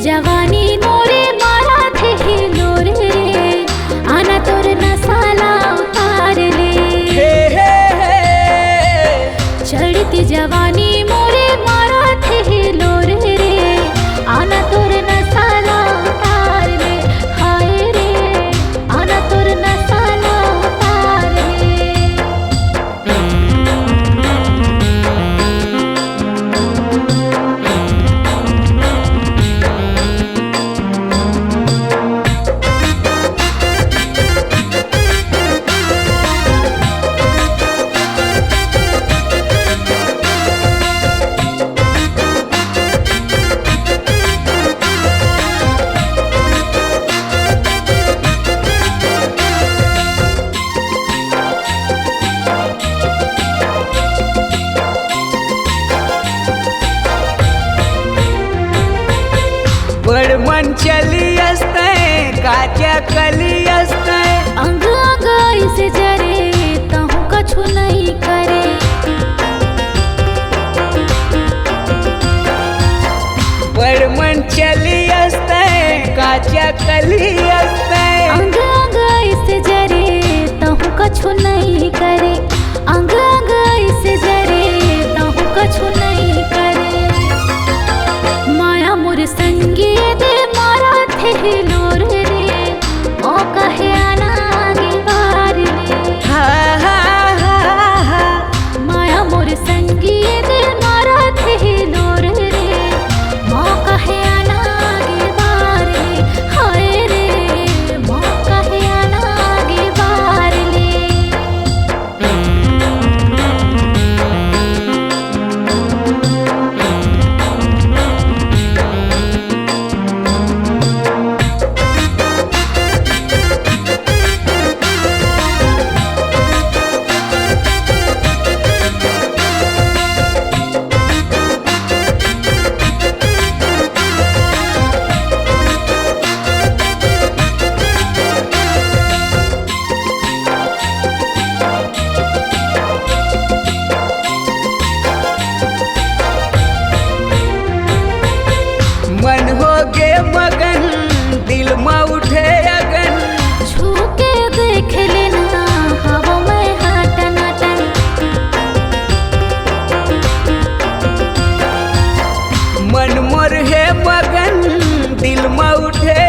जवानी मोरे मारा थे हिलोर रे, आना तोर नसाला उतार ले। चढ़ती जवानी मोरे मारा थे हिलोर रे, आना तोर नसाला उतार ले। हाय रे आना तोर नसाला उतार ले। बड़ मन चली असतय काच्या कली असतय, अंग अंग ऐसे जरे कहूँ कछु नहीं करे। बड़ मन चली असतय काच्या कली असतय, अंग अंग ऐसे जरे कहूँ कछु नहीं करे। अंग अंग ऐसे जरे कहूँ कछु नहीं करे। माया मोर संगी दे मारा थे हिलोर रे, ओ कहे आना आगे बार ले। हा हा हा हा। माया मोर संगी दे मारा थे हिलोर रे, ओ कहे आना आगे बार ले। हाय रे ओ कहे आना आगे बार ले। मन हो गे मगन दिल में उठे अगन, छू के देख लेना हवा में हाटन हाटन। मन मोर है मगन दिल में उठे